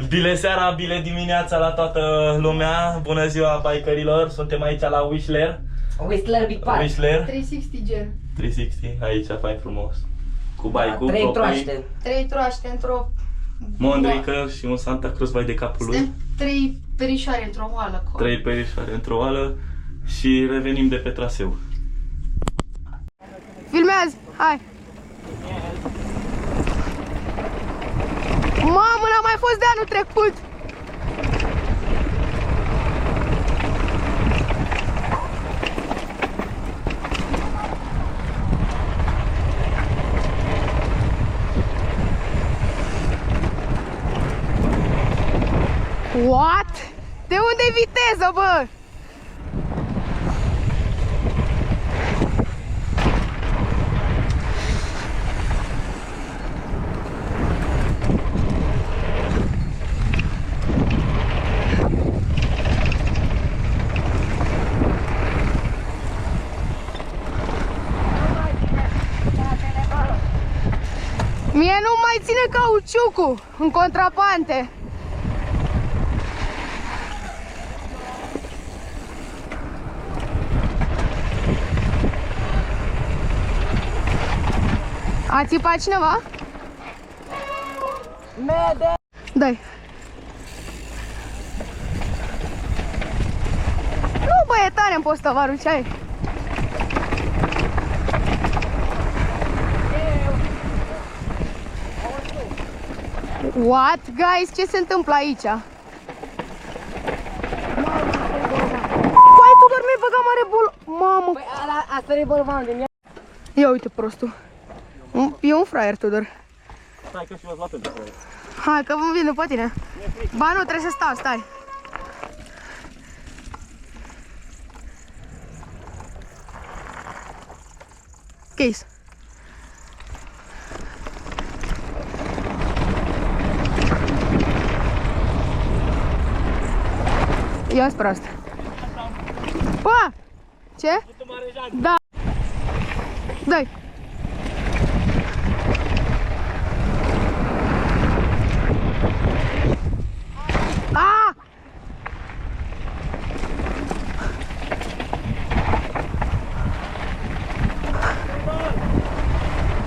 Bine seara, bine dimineața la toată lumea. Bună ziua, bikerilor. Suntem aici la Whistler. Whistler Big Park. Whistler 360 gen. 360, aici, fain frumos. Cu bike-ul, 3 copii, troaște. 3 troaște într-o... Mondrică și un Santa Cruz vai de capul lui. Suntem 3 perișoare într-o oală. 3 perișoare într-o oală și revenim de pe traseu. Filmează, hai! Mamă, n-am mai fost de anul trecut! What? De unde-i viteză, bă? Mie nu mai ține cauciucul în contrapante. A țipat cineva? Mede! Dai. Nu, bă, e tare în postovarul, ce ai? What, guys? Ce se întâmplă aici? Păi, tu doar mi-ai băgat mare bol... Mamă! Păi asta e bolvan de mine. Ia uite prostul. E un fraier, Tudor. Stai că și eu la pentru fraier. Hai că vin după tine. Ba nu, trebuie să stau, stai. Case. Ia-ți prost. Pa! Ce? Da. Dai. Ah!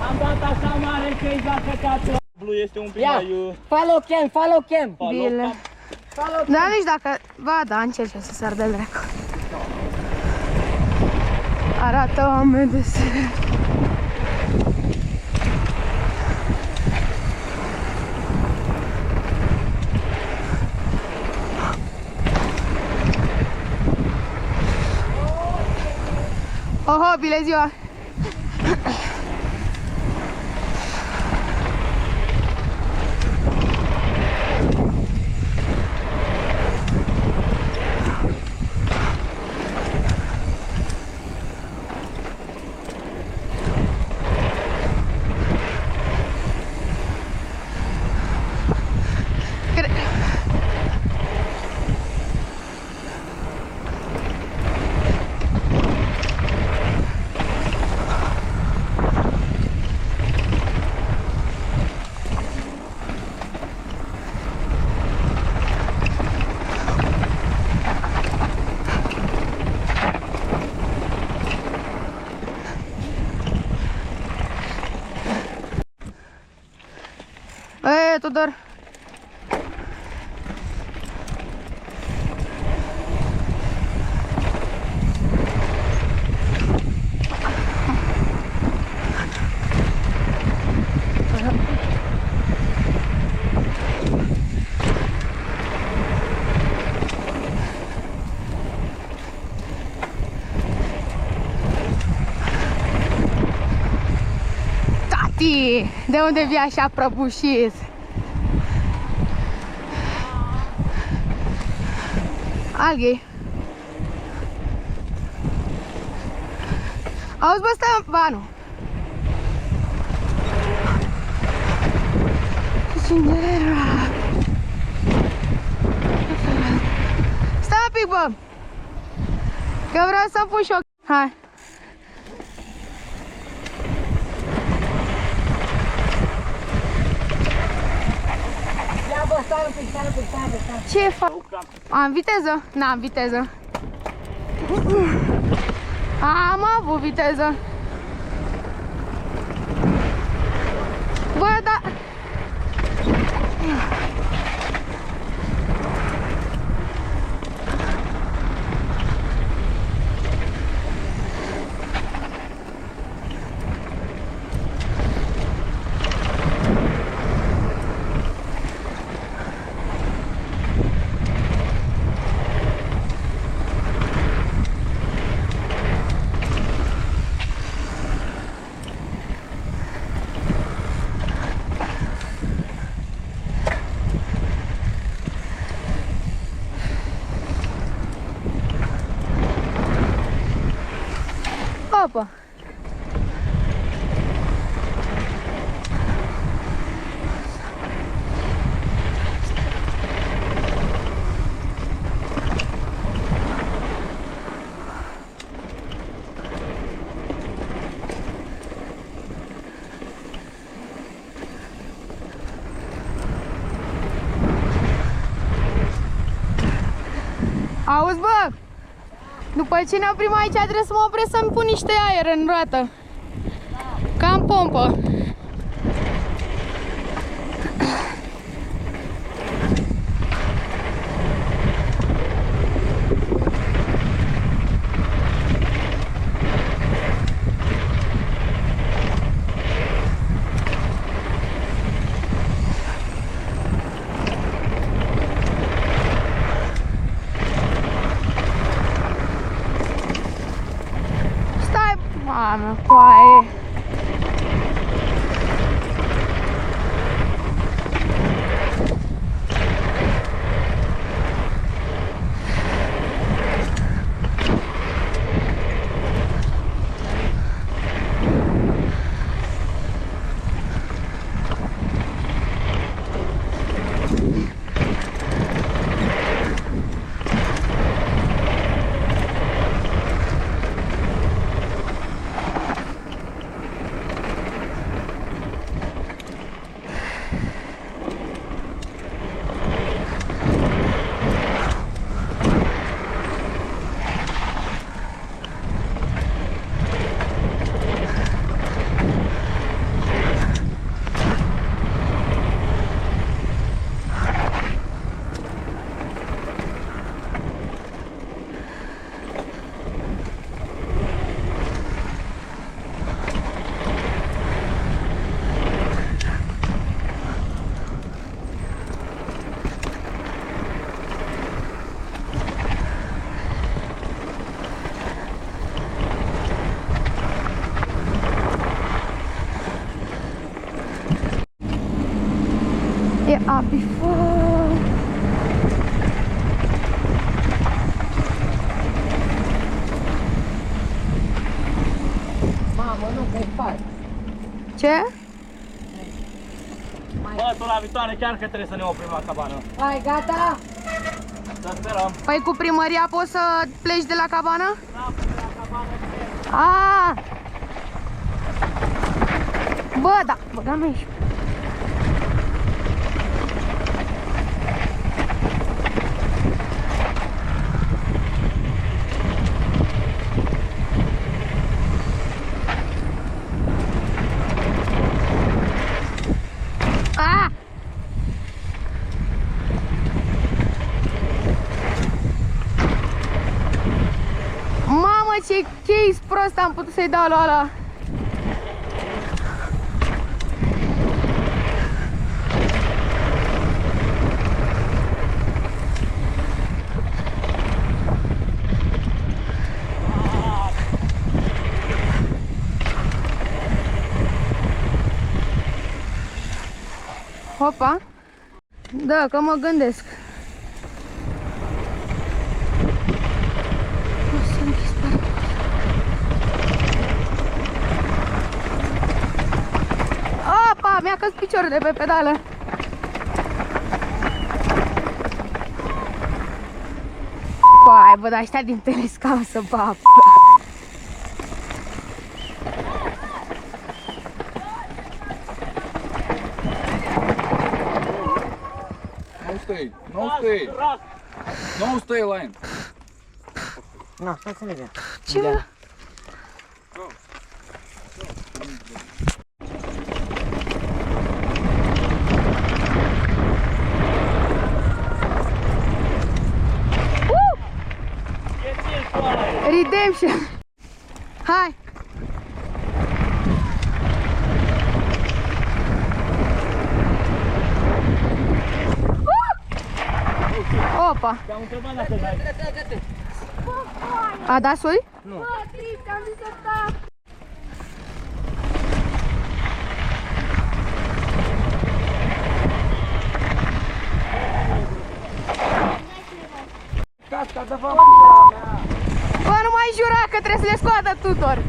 Am dat așa mare că-i zacă catul. Blue este un pic Ia, mai... follow cam, follow cam. Bine. Da, nici dacă... Ba, da, încerce să sar de dracu. Arată oameni de sere. Oho, bine ziua! Tudor. Tati, de unde vii așa prăbușit? Alghei. Auzi, bă, stai, ba, nu. Cinderella. Stai un pic, bă. Că vreau să pun și o... Hai. bă, stai un pic, stai un pic, stai un pic, stai un pic. Ce fac? Am viteză? N-am viteză. Am avut viteză. Bă, da... Opa! Auzi, bă! După ce ne oprim aici, trebuie să mă opresc să-mi pun niște aer în roată. Ca în pompă. Mamă, coaie! E abifă! Mamă, nu, că-i faci. Ce? Bă, tu la viitoare chiar că trebuie să ne oprim la cabană. Hai, gata? Să sperăm. Păi cu primăria poți să pleci de la cabană? Da, de la cabană. Ah! Bă, da, băga-mi aici. Ah! Mamă, ce case prost am putut să-i dau la ăla. Opa! Da, că mă gândesc. Opa! Mi-a căzut piciorul de pe pedală. Coai, bă, dar ăștia din telescop să bapă. stay. No stay. No stay line. Nu, stai să vedem. Ce mă? Redemption. Hai. Opa. Te-am întrebat dacă dai. A dat soi? Nu. Bă, nu mai jura că trebuie să le scoată tutor.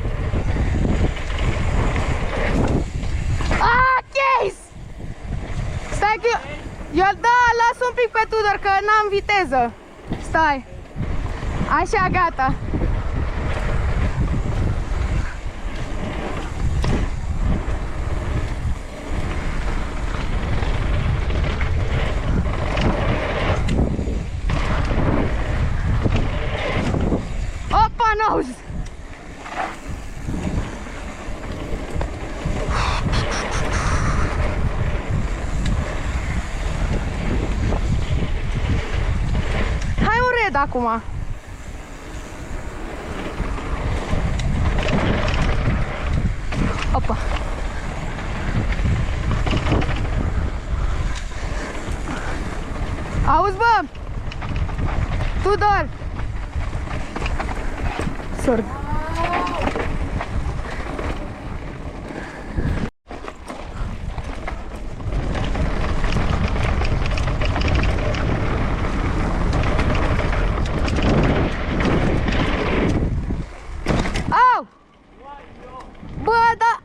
Ah, case! Stai că eu da, las un pic pe Tudor că n-am viteză. Stai. Așa, gata. Opa, nose! Hai un red acum. Opa. Auzi, bă? Tudor! Sorry. Au! Bă, da!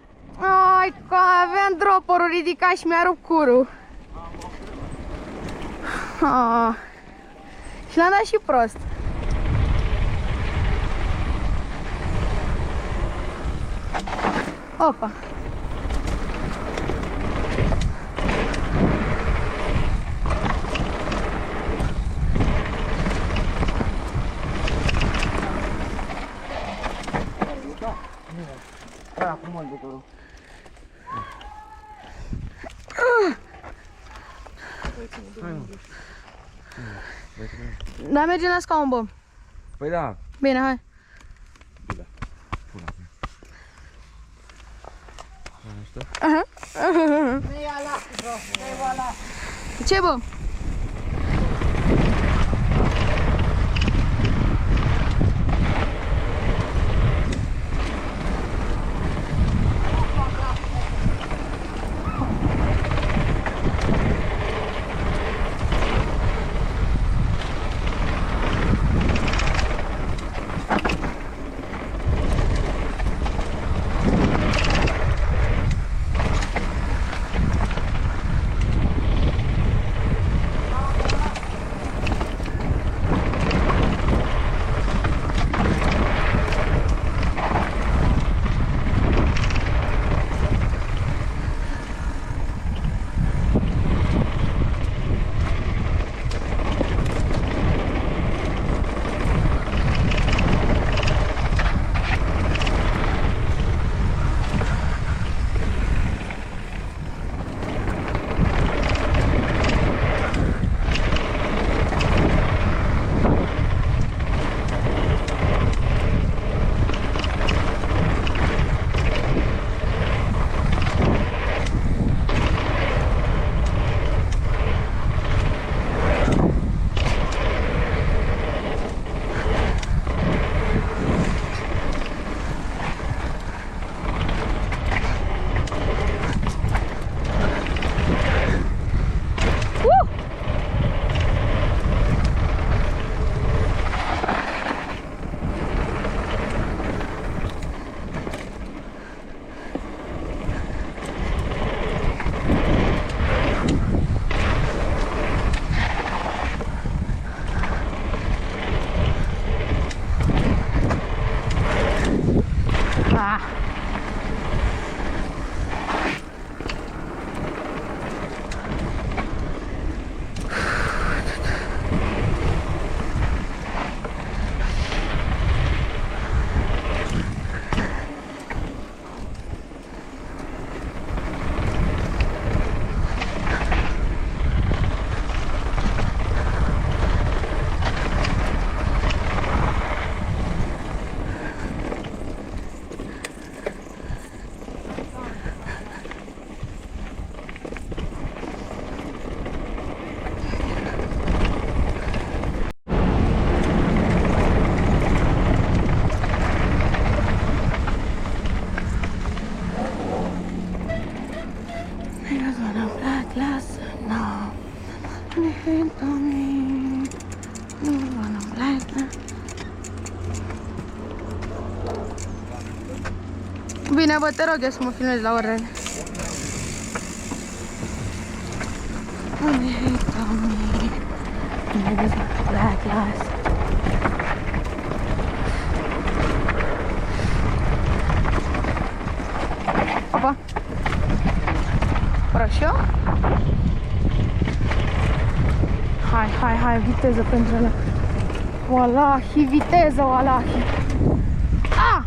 Ai, că aveam dropperul ridicat și mi-a rupt curul. Ah. Și l-am dat și prost. Opa. Da, frumos butorul. Da, merge la scaun, bă. Păi da. Bine, hai. Aha. Ce, bă? Bine, bă, te rog eu să mă filmezi la orele. Opa! Proșu? Hai, viteză pentru ăla. Wallahi, viteză, wallahi. Ah!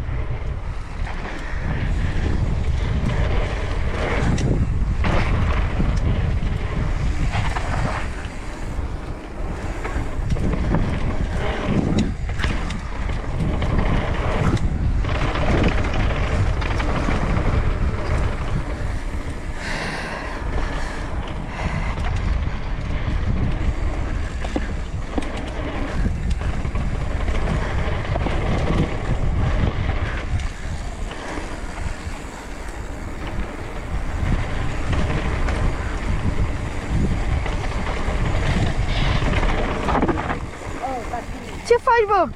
Ce faci, bă?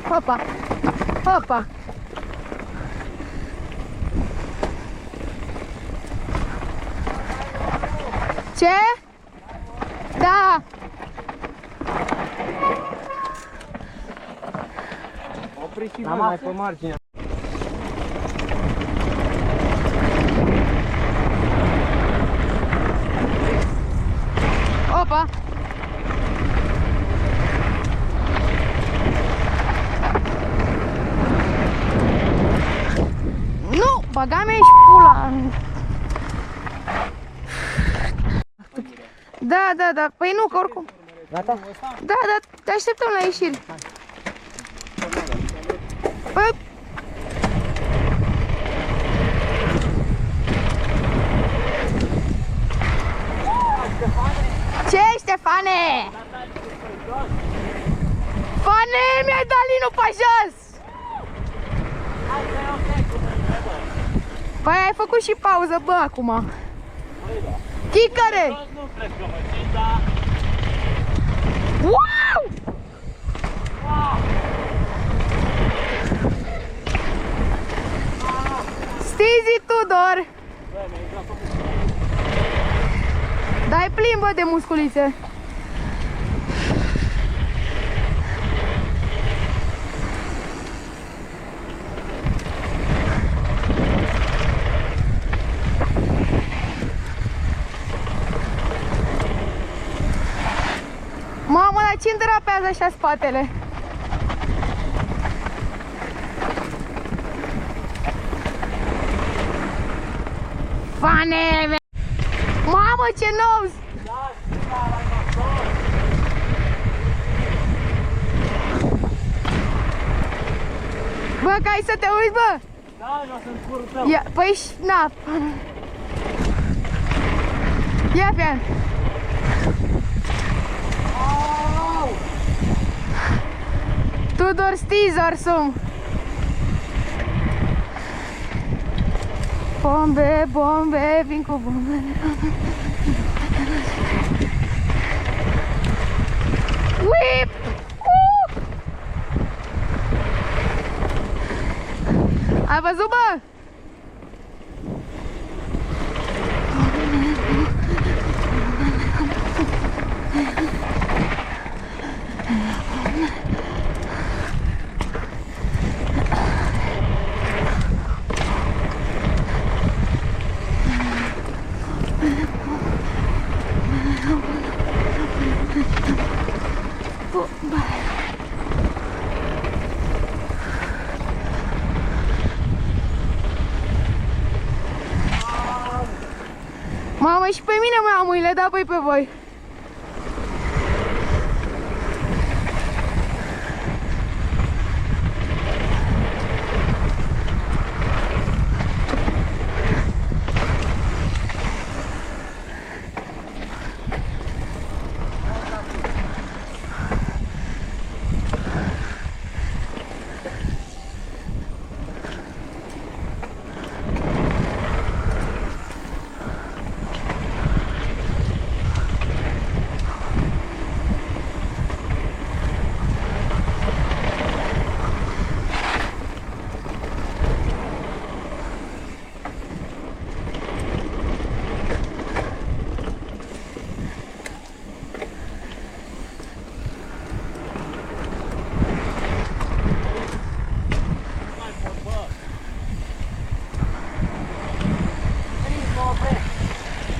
Hopa! Hopa! Ce? Da! Opri și mai pe margine. Opa! Nu! Băga-mi și pula! Da. Păi nu, că oricum. Gata? Da, te așteptăm la ieșiri. Păi... Ce, Ștefane? Fane, mi-ai dat linul pe jos! Păi ai făcut și pauză, bă, acum. Chicăre! Wow! Stizi, Tudor! Dai plimbă de musculițe. Mamă, dar ce-mi derapează așa spatele? Fane! Mamă, ce nou! Bă, că ai să te uiți, bă? Da, eu sunt curul tău. Ia, păi, na. Ia, fian. Tudor Stizor sum. Bombe, vin cu bombe. Whip! Ai văzut, bă? Mamă, și pe mine mai am mâinile, da, băi, pe voi.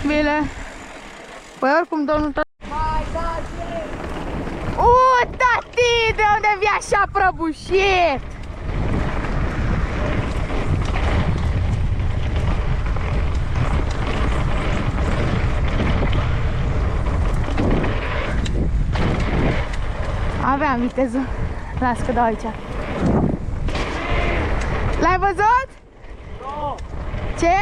Bine. Păi oricum domnul tot... Tati, de unde vii așa prăbușit? Aveam viteză. Las că dau aici. L-ai văzut? Nu! Ce?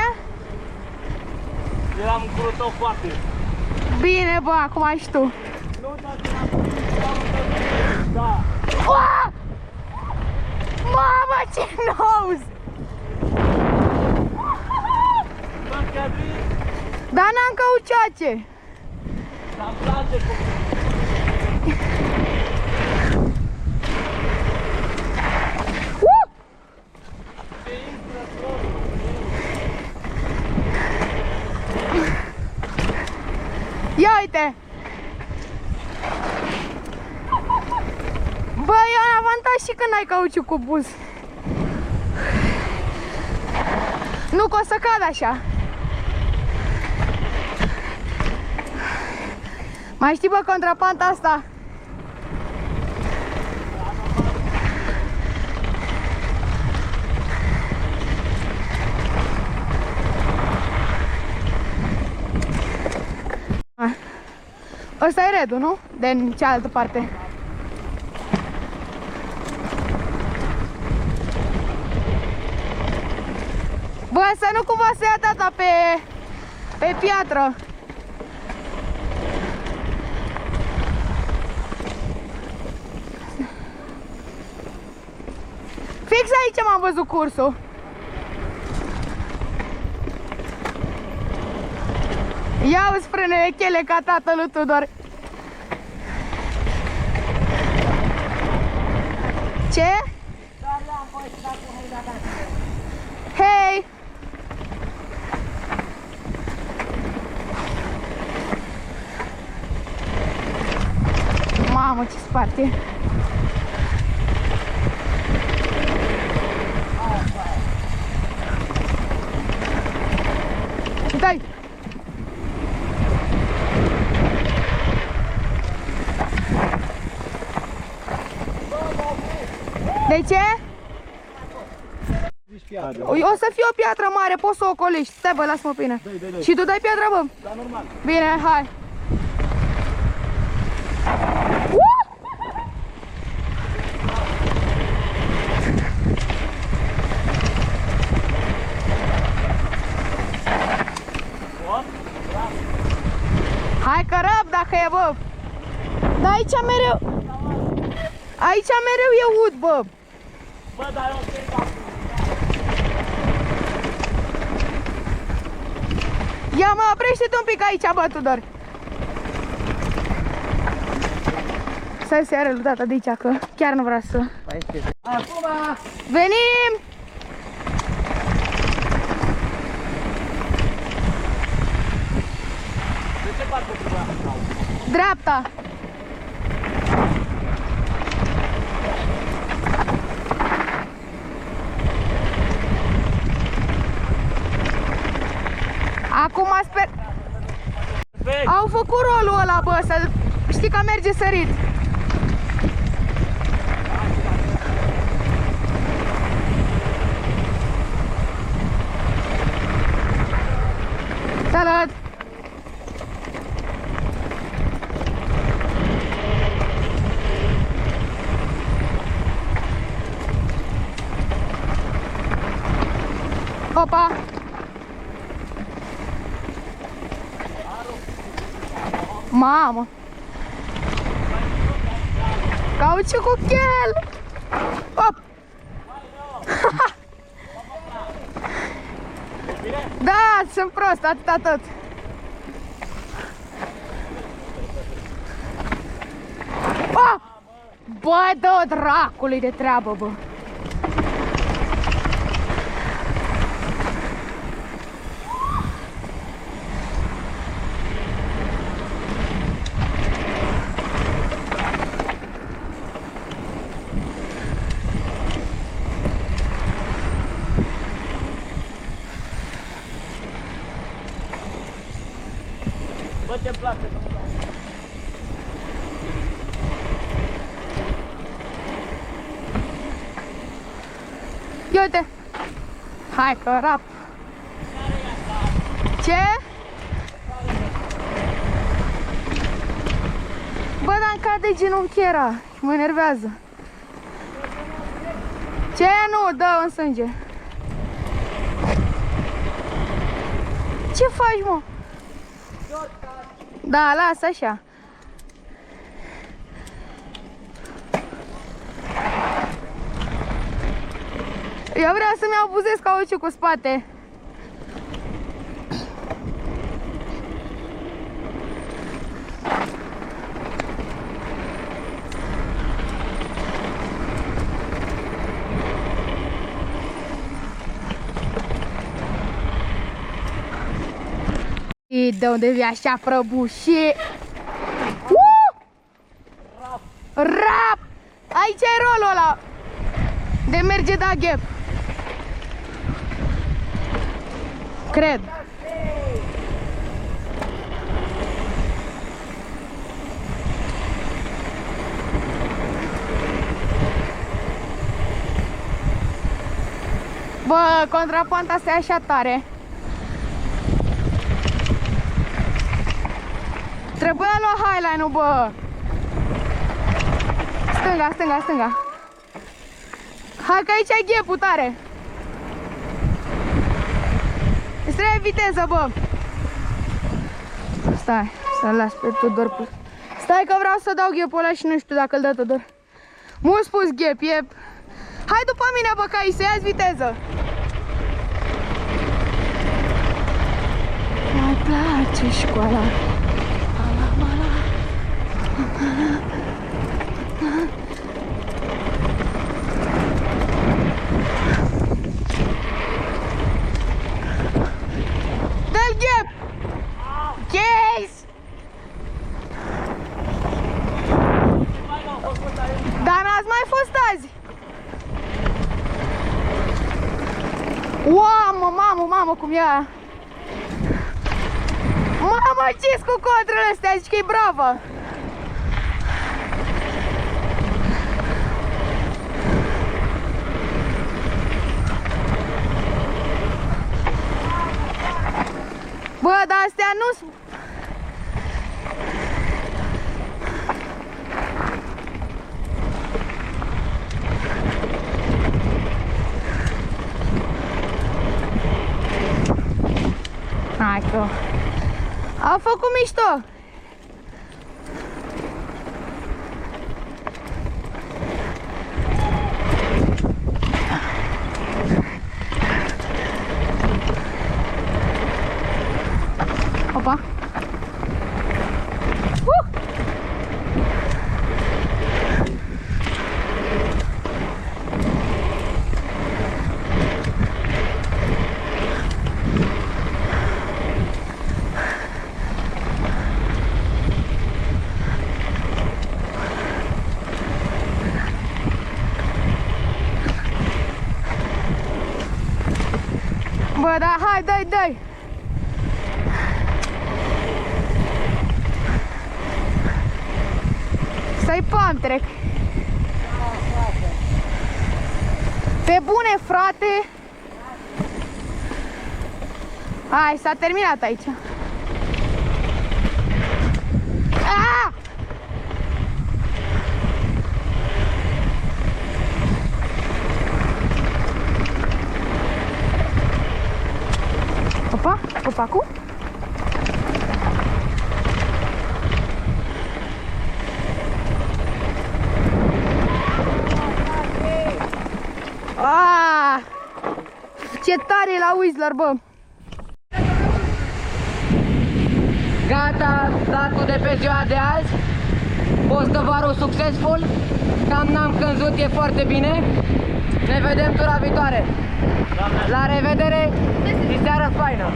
Eram în curul tău foarte. Bine, bă, acum ai și tu. Nu, dar da. Ua! Mamă, ce nose! Bă, chiar vii? Dar n-am căucioace. Dar-mi place cum... Ia uite! Bă, e un avantaj și când ai cauciuc cu buz. Nu că o să cad așa. Mai știi, bă, contrapanta asta? Ăsta e redul, nu? De cealaltă parte. Bă, să nu cumva să ia tata pe piatră. Fix aici m-am văzut cursul. Ia-uzi frânele chele ca tatăl Tudor. Ce? Hei! Mamă, ce sparte! Dai! De ce? O să fie o piatră mare, poți să o ocolești. Stai, bă, lasă-mă pe mine. Și tu dai piatra, bă? Da, normal. Bine, hai. Hai că răb dacă e, bă. Dar aici mereu... Aici mereu e ud, bă. Bă, dar eu ok, Ia mă, oprește-te un pic aici, bă, Tudor. Să se are lui tata de aici, că chiar nu vrea să... Acum! Venim! de ce parte trebuia să dau? Dreapta! Acum sper... Perfect! Au făcut rolul ăla, bă, să știi că merge sărit. Salut! Opa! Mamă! Cauciuc cu chel! Op! Da, sunt prost, atâta tot. Oh! Bă, dă dracului de treabă, bă! Bă, te place. Ia uite! Hai că rap! Ce? Bă, dar-mi cade genunchiera și mă enervează. Ce? Nu, dă în sânge. Ce faci, mă? Da, lasă așa. Eu vreau să-mi abuzez cauciuc cu spate. Și de unde vii așa prăbușit? Rap! Aici e rolul ăla de merge da ghep. Cred. Bă, contrapanta asta e așa tare. Trebuia luat highline-ul, bă. Stânga, stânga, stânga. Hai că aici ai ghepul tare. Îți trebuie viteză, bă. Stai, să-l las pe Tudor. Stai că vreau să dau ghepul ăla și nu știu dacă îl dă Tudor. Mult spus ghep, e... Hai după mine, bă, Cai, să ia-ți viteză. Mai place școala. Dă-l ghep! Chase! Dar n-ați mai fost azi! Wow, mamă, cum e aia! Mamă, ce-s cu contrele astea? Zici că e bravă! Bă, dar astea nu-s... Hai că... A făcut mișto! Opa! Bă, da, hai, dai! Stai pam trec. Pe bune, frate. Hai, s-a terminat aici. Ah! Opa, copacul. Ah! Ce tare e la Whistler, bă! Gata, datul de pe ziua de azi. Postăvarul succesful. Cam n-am căzut, e foarte bine. Ne vedem tura viitoare. La revedere și seară faină!